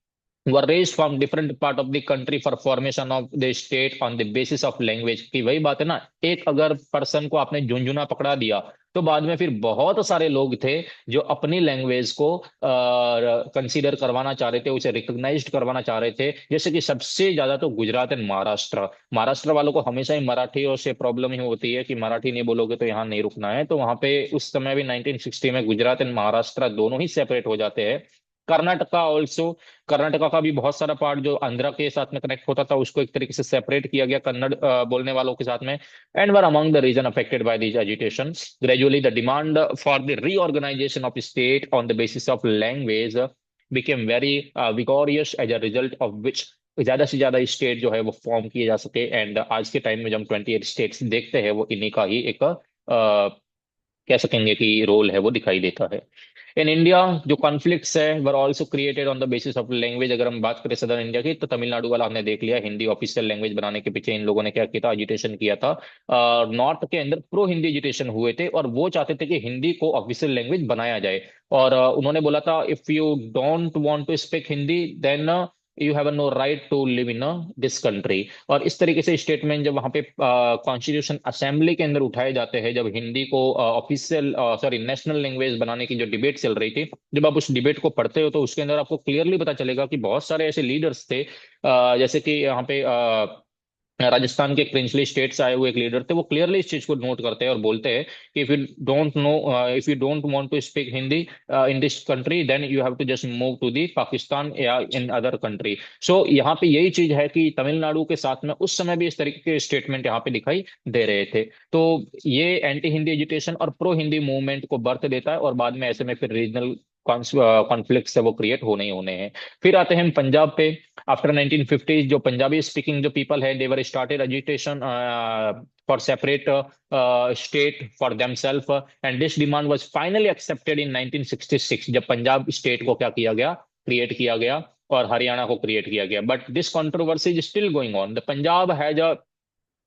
Speaker 1: were raised from different part of the country for formation of the state on the basis of language। की वही बात है ना, एक अगर पर्सन को आपने झुंझुना पकड़ा दिया तो बाद में फिर बहुत सारे लोग थे जो अपनी लैंग्वेज को कंसीडर करवाना चाह रहे थे, उसे रिकॉग्नाइज्ड करवाना चाह रहे थे। जैसे कि सबसे ज्यादा तो गुजरात एंड महाराष्ट्र, महाराष्ट्र वालों को हमेशा ही मराठियों से प्रॉब्लम ही होती है कि मराठी नहीं बोलोगे तो यहाँ नहीं रुकना है। तो वहां पे उस समय भी 1960 में गुजरात एंड महाराष्ट्र दोनों ही सेपरेट हो जाते हैं। कर्नाटका ऑल्सो, कर्नाटका का भी बहुत सारा पार्ट जो आंध्रा के साथ में कनेक्ट होता था उसको एक तरीके से सेपरेट किया गया कन्नड़ बोलने वालों के साथ में। And were among the region affected by these agitation. Gradually the demand for the reorganisation of state on the basis of language became very vigorous, as a result of which ज्यादा से ज्यादा स्टेट जो है वो form किए जा सके। And आज के टाइम में जब हम 28 स्टेट्स देखते हैं वो इन्हीं का ही एक कह सकेंगे कि रोल है वो दिखाई देता है। इन इंडिया जो कॉन्फ्लिक्ट्स है were also created on the basis of language. अगर हम बात करें सदर्न इंडिया की, तो तमिलनाडु वाला हमने देख लिया, हिंदी ऑफिशियल लैंग्वेज बनाने के पीछे इन लोगों ने क्या किया था, एजिटेशन किया था। नॉर्थ के अंदर प्रो हिंदी एजिटेशन हुए थे और वो चाहते थे कि हिंदी को ऑफिशियल लैंग्वेज बनाया जाए। और उन्होंने बोला था, if you don't want to speak Hindi then you have no right to live in this country. और इस तरीके से स्टेटमेंट जब वहां पे कॉन्स्टिट्यूशन असेंबली के अंदर उठाए जाते हैं, जब हिंदी को ऑफिशियल सॉरी नेशनल लैंग्वेज बनाने की जो डिबेट चल रही थी, जब आप उस डिबेट को पढ़ते हो तो उसके अंदर आपको क्लियरली पता चलेगा कि बहुत सारे ऐसे लीडर्स थे, जैसे कि यहाँ पे राजस्थान के प्रिंसली स्टेट से आए हुए एक लीडर थे, वो क्लियरली इस चीज को नोट करते हैं और बोलते हैं कि if you don't want to speak Hindi in this country then you have to just move to the Pakistan या इन अदर कंट्री। सो यहाँ पे यही चीज है कि तमिलनाडु के साथ में उस समय भी इस तरीके के स्टेटमेंट यहाँ पे दिखाई दे रहे थे। तो ये एंटी हिंदी एजुटेशन और प्रो हिंदी मूवमेंट को बर्थ देता है और बाद में ऐसे में फिर रीजनल कॉन्फ्लिक्ट है वो क्रिएट होने ही होने हैं। फिर आते हैं हम पंजाब पे। आफ्टर 1950 जो पंजाबी स्पीकिंग जो पीपल है, they were started agitation for separate state for themself, and this demand was finally accepted in 1966, जब पंजाब स्टेट को क्या किया गया, क्रिएट किया गया और हरियाणा को क्रिएट किया गया। But this controversy is still going on. The Punjab has a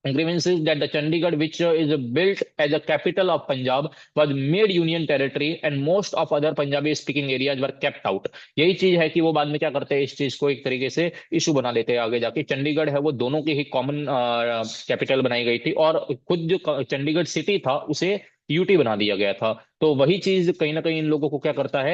Speaker 1: grievances that the Chandigarh, which is built as a capital of Punjab, was made union territory and most of other Punjabi speaking areas were kept out। यही चीज है कि वो बाद में क्या करते हैं, इस चीज को एक तरीके से इशू बना लेते हैं आगे जाके। चंडीगढ़ है वो दोनों की ही कॉमन कैपिटल बनाई गई थी और खुद जो चंडीगढ़ सिटी था उसे यूटी बना दिया गया था। तो वही चीज कहीं ना कहीं इन लोगों को क्या करता है,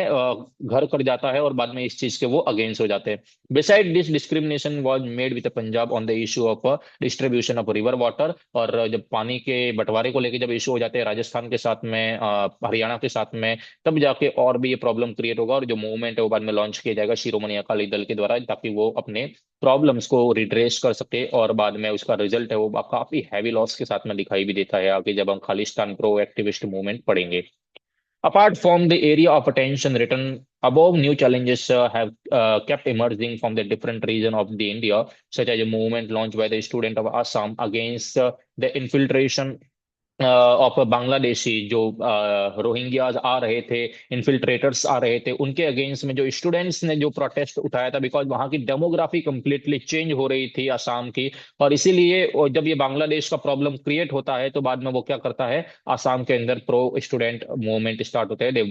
Speaker 1: घर कर जाता है और बाद में इस चीज के वो अगेंस्ट हो जाते हैं। Beside this discrimination was made with Punjab on the issue of distribution of river water. और जब पानी के बंटवारे को लेकर जब इशू हो जाते हैं राजस्थान के साथ में, हरियाणा के साथ में, तब जाके और भी ये प्रॉब्लम क्रिएट होगा और जो मूवमेंट है वो बाद में लॉन्च किया जाएगा शिरोमणि अकाली दल के द्वारा, ताकि वो अपने प्रॉब्लम्स को रिड्रेस कर सके। और बाद में उसका रिजल्ट है वो काफी हैवी लॉस के साथ में दिखाई भी देता है आगे जब हम खालिस्तान प्रो एक्टिविस्ट मूवमेंट पढ़ेंगे। Apart from the area of attention written above, new challenges have kept emerging from the different region of the India, such as a movement launched by the student of Assam against the infiltration of Bangladeshi. जो Rohingyas आ रहे थे, infiltrators आ रहे थे, उनके against में जो students ने जो प्रोटेस्ट उठाया था, बिकॉज वहां की डेमोग्राफी कंप्लीटली चेंज हो रही थी असम की। और इसीलिए जब ये बांग्लादेश का प्रॉब्लम क्रिएट होता है तो बाद में वो क्या करता है, असम के अंदर प्रो स्टूडेंट मूवमेंट स्टार्ट होता है। They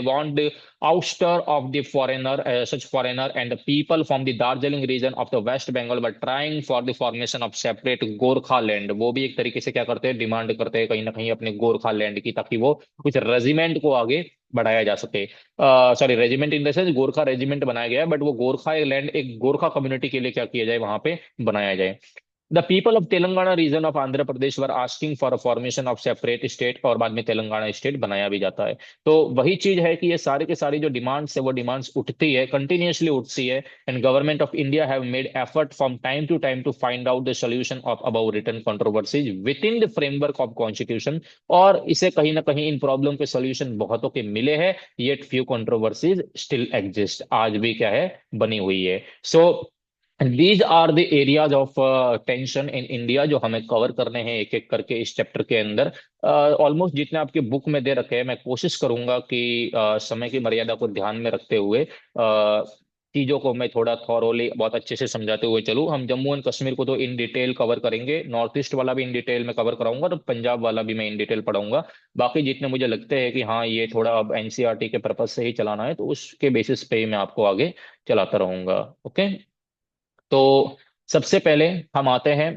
Speaker 1: want ouster of the foreigner, such foreigner and the people from the Darjeeling region of the West Bengal were trying for the formation of separate Gorkha land. वो भी एक तरीके से क्या करते हैं, डिमांड करते हैं कहीं ना कहीं अपने गोरखा लैंड की, ताकि वो कुछ रेजिमेंट को आगे बढ़ाया जा सके। Sorry, regiment in the sense Gorkha regiment बनाया गया है, बट वो गोरखा लैंड एक गोरखा कम्युनिटी के लिए क्या किया जाए, वहां पे बनाया जाए। The people of Telangana region of Andhra Pradesh were asking for a formation of separate state, और बाद में तेलंगाना स्टेट बनाया भी जाता है। तो वही चीज है कि ये सारे के सारी जो डिमांड्स है वो डिमांड्स उठती है, कंटिन्यूअसली उठती है। And government of India have made effort from time to time to find out the solution of about written controversies within the framework of constitution. और इसे कहीं ना कहीं इन प्रॉब्लम के सोल्यूशन बहुतों के मिले हैं, yet few controversies still exist, आज भी क्या है, बनी हुई है। So these are the areas of tension in India जो हमें कवर करने हैं एक एक करके इस चैप्टर के अंदर। ऑलमोस्ट जितने आपके बुक में दे रखे हैं, मैं कोशिश करूंगा कि समय की मर्यादा को ध्यान में रखते हुए चीजों को मैं थोड़ा थॉरोली बहुत अच्छे से समझाते हुए चलूं। हम जम्मू एंड कश्मीर को तो इन डिटेल कवर करेंगे, नॉर्थ ईस्ट वाला भी इन डिटेल में कवर कराऊंगा, और पंजाब वाला भी मैं इन डिटेल पढ़ाऊंगा। बाकी जितने मुझे लगते हैं कि हाँ ये थोड़ा अब एनसीईआरटी के पर्पज से ही चलाना है, तो उसके बेसिस पे ही मैं आपको आगे चलाता रहूंगा। ओके, तो सबसे पहले हम आते हैं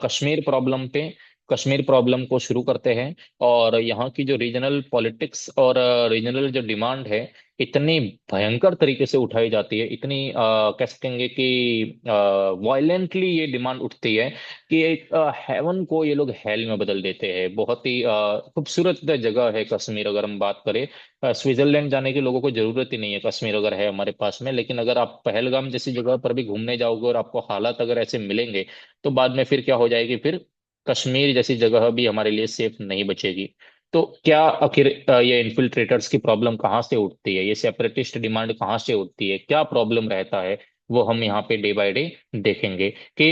Speaker 1: कश्मीर प्रॉब्लम पे। कश्मीर प्रॉब्लम को शुरू करते हैं। और यहाँ की जो रीजनल पॉलिटिक्स और रीजनल जो डिमांड है, इतनी भयंकर तरीके से उठाई जाती है, इतनी कह सकेंगे कि वायलेंटली ये डिमांड उठती है कि एक हेवन को ये लोग हेल में बदल देते हैं। बहुत ही खूबसूरत जगह है कश्मीर। अगर हम बात करें, स्विट्जरलैंड जाने के लोगों को जरूरत ही नहीं है, कश्मीर अगर है हमारे पास में। लेकिन अगर आप पहलगाम जैसी जगह पर भी घूमने जाओगे और आपको हालात अगर ऐसे मिलेंगे, तो बाद में फिर क्या हो जाएगी, फिर कश्मीर जैसी जगह भी हमारे लिए सेफ नहीं बचेगी। तो क्या आखिर ये इन्फिल्ट्रेटर्स की प्रॉब्लम कहाँ से उठती है, ये सेपरेटिस्ट डिमांड कहाँ से उठती है, क्या प्रॉब्लम रहता है, वो हम यहाँ पे डे बाय डे देखेंगे कि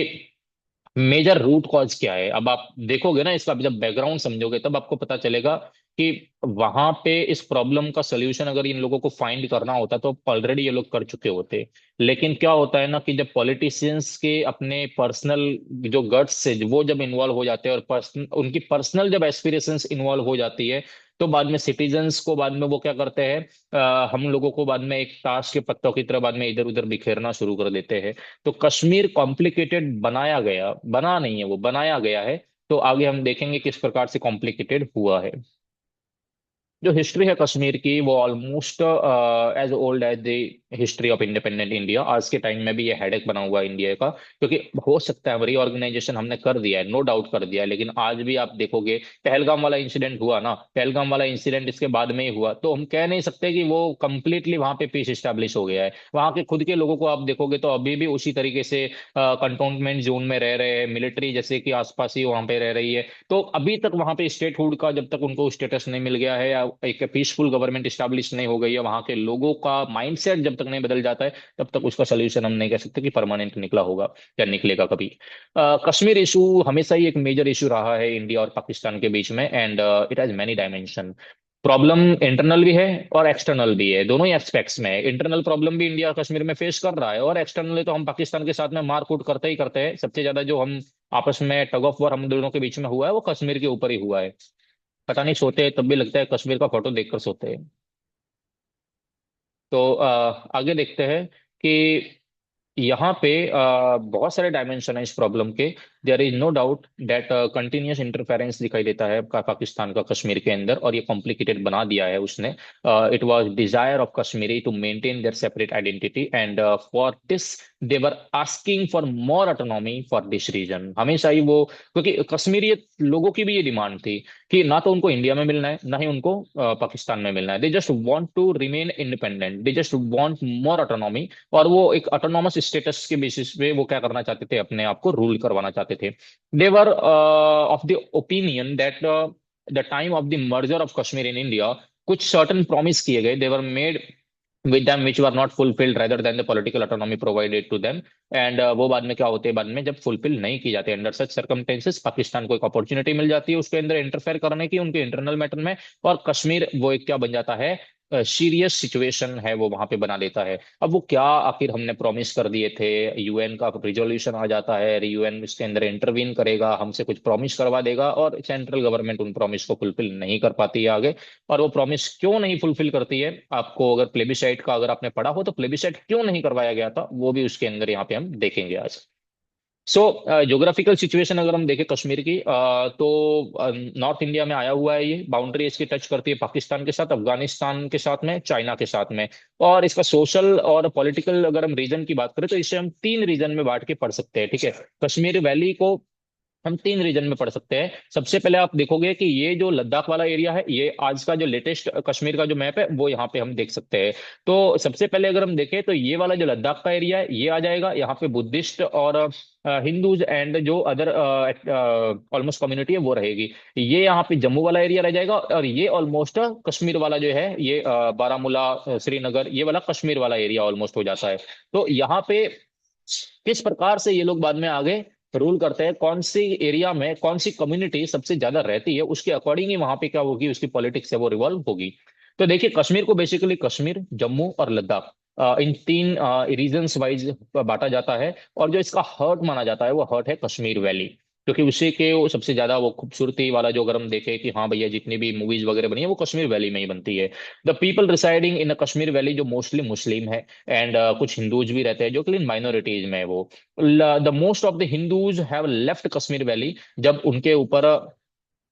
Speaker 1: मेजर रूट कॉज क्या है। अब आप देखोगे ना इसका, जब बैकग्राउंड समझोगे तब आपको पता चलेगा कि वहां पे इस प्रॉब्लम का सोल्यूशन अगर इन लोगों को फाइंड करना होता तो ऑलरेडी ये लोग कर चुके होते। लेकिन क्या होता है ना कि जब पॉलिटिशियंस के अपने पर्सनल जो गट्स से वो जब इन्वॉल्व हो जाते हैं, और उनकी पर्सनल जब एस्पिरेशंस इन्वॉल्व हो जाती है, तो बाद में सिटीजन्स को बाद में वो क्या करते हैं, हम लोगों को बाद में एक ताश के पत्तों की तरह बाद में इधर उधर बिखेरना शुरू कर देते हैं। तो कश्मीर कॉम्प्लिकेटेड बनाया गया, बना नहीं है, वो बनाया गया है। तो आगे हम देखेंगे किस प्रकार से कॉम्प्लिकेटेड हुआ है। जो हिस्ट्री है कश्मीर की वो almost as old as the history of independent India. आज के टाइम में भी ये हेडेक बना हुआ है इंडिया का, क्योंकि हो सकता है रीऑर्गेनाइजेशन हमने कर दिया है, नो डाउट कर दिया है, लेकिन आज भी आप देखोगे पहलगाम वाला इंसिडेंट हुआ ना, पहलगाम वाला इंसिडेंट इसके बाद में ही हुआ, तो हम कह नहीं सकते कि वो कंप्लीटली वहां पे पीस स्टैब्लिश हो गया है। वहां के खुद के लोगों को आप देखोगे तो अभी भी उसी तरीके से कंटोनमेंट जोन में रह रहे हैं, मिलिट्री जैसे कि आसपास ही वहां पे रह रही है। तो अभी तक वहां पे स्टेटहुड का जब तक उनको स्टेटस नहीं मिल गया है, या एक पीसफुल गवर्नमेंट स्टैब्लिश नहीं हो गई है, वहां के लोगों का माइंडसेट जब तक नहीं बदल जाता है, तब तक उसका सोल्यूशन हम नहीं कह सकते कि परमानेंट निकला होगा या निकलेगा कभी। कश्मीर इशू हमेशा ही एक मेजर इशू रहा है इंडिया और पाकिस्तान के बीच में, and it has many dimension. Problem internal भी है और एक्सटर्नल भी है, दोनों ही एस्पेक्ट्स में है। इंटरनल प्रॉब्लम भी इंडिया कश्मीर में फेस कर रहा है, और एक्सटर्नली तो हम पाकिस्तान के साथ में मारकूट करते ही करते हैं। सबसे ज्यादा जो हम आपस में टग ऑफ वॉर हम दोनों के बीच में हुआ है वो कश्मीर के ऊपर ही हुआ है। पता नहीं, सोते हैं तब भी लगता है कश्मीर का फोटो देखकर सोते हैं। तो आगे देखते हैं कि यहाँ पे बहुत सारे डायमेंशन है इस प्रॉब्लम के। There is no doubt that continuous interference दिखाई देता है पाकिस्तान का कश्मीर के अंदर, और ये कॉम्प्लिकेटेड बना दिया है उसने। It was desire of Kashmiri to maintain their separate identity, and for this they were asking for more autonomy for this region. हमेशा ही वो, क्योंकि कश्मीरी लोगों की भी ये डिमांड थी कि ना तो उनको इंडिया में मिलना है, ना ही उनको पाकिस्तान में मिलना है। They just want to remain independent, they just want more autonomy. और वो एक ऑटोनॉमस स्टेटस के बेसिस पे वो क्या करना चाहते थे, अपने आप को रूल करवाना चाहते थे। They were of the opinion that the time of the merger of Kashmir in India, कुछ सर्टन प्रॉमिस किए गए, they were made with them which were not fulfilled rather than the political autonomy provided to them, and वो बाद में क्या होते हैं, बाद में जब फुलफिल नहीं की जाती, अंडर सच सर्कमस्टेंसेस पाकिस्तान को एक अपॉर्चुनिटी मिल जाती है उसके अंदर इंटरफेयर करने की उनके इंटरनल मैटर में, और कश्मीर वो एक क्या बन जाता है, सीरियस सिचुएशन है वो वहां पे बना देता है। अब वो क्या आखिर हमने प्रॉमिस कर दिए थे, यूएन का रिजोल्यूशन आ जाता है, यूएन इसके अंदर इंटरवीन करेगा, हमसे कुछ प्रॉमिस करवा देगा, और सेंट्रल गवर्नमेंट उन प्रॉमिस को फुलफिल नहीं कर पाती है आगे। और वो प्रॉमिस क्यों नहीं फुलफिल करती है, आपको अगर प्लेबिसाइट का अगर आपने पढ़ा हो तो प्लेबिसाइट क्यों नहीं करवाया गया था वो भी उसके अंदर यहाँ पे हम देखेंगे आज। सो ज्योग्राफिकल सिचुएशन अगर हम देखें कश्मीर की, तो नॉर्थ इंडिया में आया हुआ है, ये बाउंड्री इसकी टच करती है पाकिस्तान के साथ, अफगानिस्तान के साथ में, चाइना के साथ में। और इसका सोशल और पॉलिटिकल अगर हम रीजन की बात करें तो इसे हम तीन रीजन में बांट के पढ़ सकते हैं, ठीक है। कश्मीर वैली को हम तीन रीजन में पढ़ सकते हैं। सबसे पहले आप देखोगे कि ये जो लद्दाख वाला एरिया है, ये आज का जो लेटेस्ट कश्मीर का जो मैप है वो यहाँ पे हम देख सकते हैं। तो सबसे पहले अगर हम देखें तो ये वाला जो लद्दाख का एरिया है ये आ जाएगा, यहाँ पे बुद्धिस्ट और हिंदूज एंड जो अदर ऑलमोस्ट कम्युनिटी है वो रहेगी। ये यहाँ पे जम्मू वाला एरिया रह जाएगा, और ये ऑलमोस्ट कश्मीर वाला जो है ये बारामूला, श्रीनगर, ये वाला कश्मीर वाला एरिया ऑलमोस्ट हो जाता है। तो यहाँ पे किस प्रकार से ये लोग बाद में आगे रूल करते हैं, कौन सी एरिया में कौन सी कम्युनिटी सबसे ज्यादा रहती है, उसके अकॉर्डिंग ही वहां पे क्या होगी, उसकी पॉलिटिक्स है वो रिवॉल्व होगी। तो देखिए कश्मीर को बेसिकली कश्मीर, जम्मू और लद्दाख, इन तीन रीजन्स वाइज बांटा जाता है। और जो इसका हर्ट माना जाता है वो हर्ट है कश्मीर वैली, क्योंकि उसी के वो सबसे ज्यादा वो खूबसूरती वाला जो अगर हम देखें कि हाँ भैया जितनी भी मूवीज वगैरह बनी है वो कश्मीर वैली में ही बनती है। The people residing in Kashmir valley जो मोस्टली मुस्लिम है, एंड कुछ हिंदूज भी रहते हैं जो कि माइनॉरिटीज में है वो। The most of the Hindus have left Kashmir valley, जब उनके ऊपर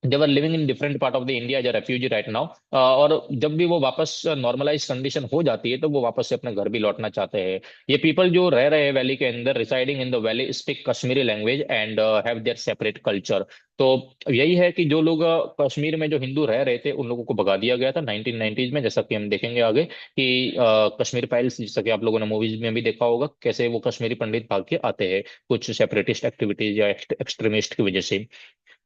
Speaker 1: they were living in different part of the India as a refugee right now. और जब भी वो वापस नॉर्मलाइज कंडीशन हो जाती है तो वो वापस से अपने घर भी लौटना चाहते हैं। ये पीपल जो रह रहे हैं वैली के अंदर, residing in the valley, speak Kashmiri language and have their separate culture. तो यही है कि जो लोग कश्मीर में जो हिंदू रह रहे थे उन लोगों को भगा दिया गया था 1990s में, जैसा कि हम देखेंगे आगे कि कश्मीर फाइल्स, जैसा कि आप लोगों ने मूवीज में भी देखा होगा कैसे वो कश्मीरी पंडित भाग के आते हैं कुछ सेपरेटिस्ट एक्टिविटीज या एक्सट्रीमिस्ट की वजह से।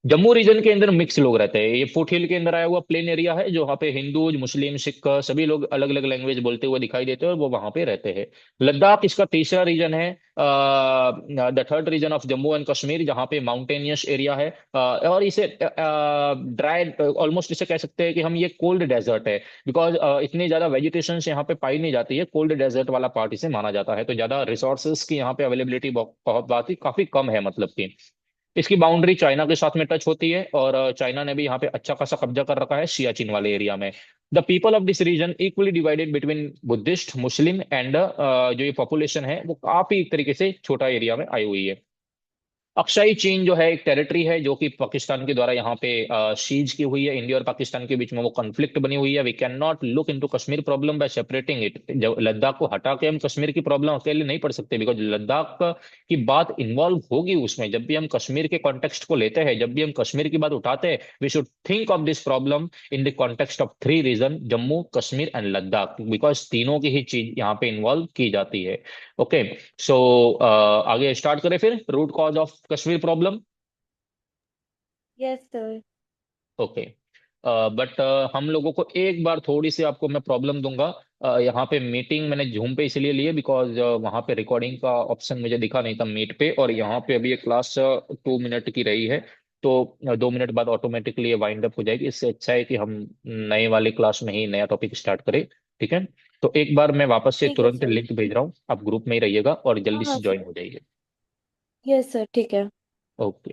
Speaker 1: जम्मू रीजन के अंदर मिक्स लोग रहते हैं। ये फुट हिल के अंदर आया हुआ प्लेन एरिया है, जो वहाँ पे हिंदू, मुस्लिम, सिख सभी लोग अलग अलग लैंग्वेज बोलते हुए दिखाई देते हैं, और वो वहाँ पे रहते हैं। लद्दाख इसका तीसरा रीजन है, the third region of Jammu and Kashmir, जहाँ पे माउंटेनियस एरिया है। और इसे ड्राई, ऑलमोस्ट इसे कह सकते हैं कि हम, ये कोल्ड डेजर्ट है, बिकॉज इतनी ज्यादा वेजिटेशन यहाँ पे पाई नहीं जाती है। कोल्ड डेजर्ट वाला पार्ट इसे माना जाता है, तो ज्यादा रिसोर्सेज की यहाँ पे अवेलेबिलिटी बहुत बहुत बात ही काफी कम है, मतलब कि इसकी बाउंड्री चाइना के साथ में टच होती है, और चाइना ने भी यहाँ पे अच्छा खासा कब्जा कर रखा है सियाचिन वाले एरिया में। The people of this region equally divided between Buddhist, Muslim and, जो ये पॉपुलेशन है वो काफी एक तरीके से छोटा एरिया में आई हुई है। अक्साई चीन जो है एक टेरिटरी है, जो कि पाकिस्तान के द्वारा यहाँ पे सीज की हुई है। इंडिया और पाकिस्तान के बीच में वो कॉन्फ्लिक्ट बनी हुई है। We can not look into Kashmir problem by separating it. जब लद्दाख को हटा के हम कश्मीर की प्रॉब्लम अकेले नहीं पढ़ सकते, बिकॉज लद्दाख की बात इन्वॉल्व होगी उसमें। जब भी हम कश्मीर के कॉन्टेक्स्ट को लेते हैं, जब भी हम कश्मीर की बात उठाते हैं, we should think of this problem in the context of three region, Jammu, Kashmir and Ladakh, because तीनों की ही चीज यहाँ पे इन्वॉल्व की जाती है। ओके, सो आगे स्टार्ट करें फिर, root cause of Kashmir problem.
Speaker 2: Yes sir.
Speaker 1: Okay, but हम लोगों को एक बार थोड़ी सी आपको मैं प्रॉब्लम दूंगा। यहाँ पे मीटिंग मैंने जूम पे इसलिए लिए, बिकॉज वहाँ पे रिकॉर्डिंग का ऑप्शन मुझे दिखा नहीं था मीट पे, और यहाँ पे अभी ये क्लास 2 मिनट की रही है, तो 2 मिनट बाद ऑटोमेटिकली ये वाइंड अप हो जाएगी। इससे अच्छा है कि हम नए वाली क्लास में ही नया टॉपिक स्टार्ट करें। ठीक है, तो एक बार मैं वापस से
Speaker 2: ठीक है
Speaker 1: तुरंत
Speaker 2: सर।
Speaker 1: लिंक भेज रहा हूँ, आप ग्रुप में ही रहिएगा और
Speaker 2: हाँ
Speaker 1: जल्दी
Speaker 2: हाँ
Speaker 1: से ज्वाइन
Speaker 2: सर।
Speaker 1: हो जाइए।
Speaker 2: यस सर, ठीक है।
Speaker 1: ओके।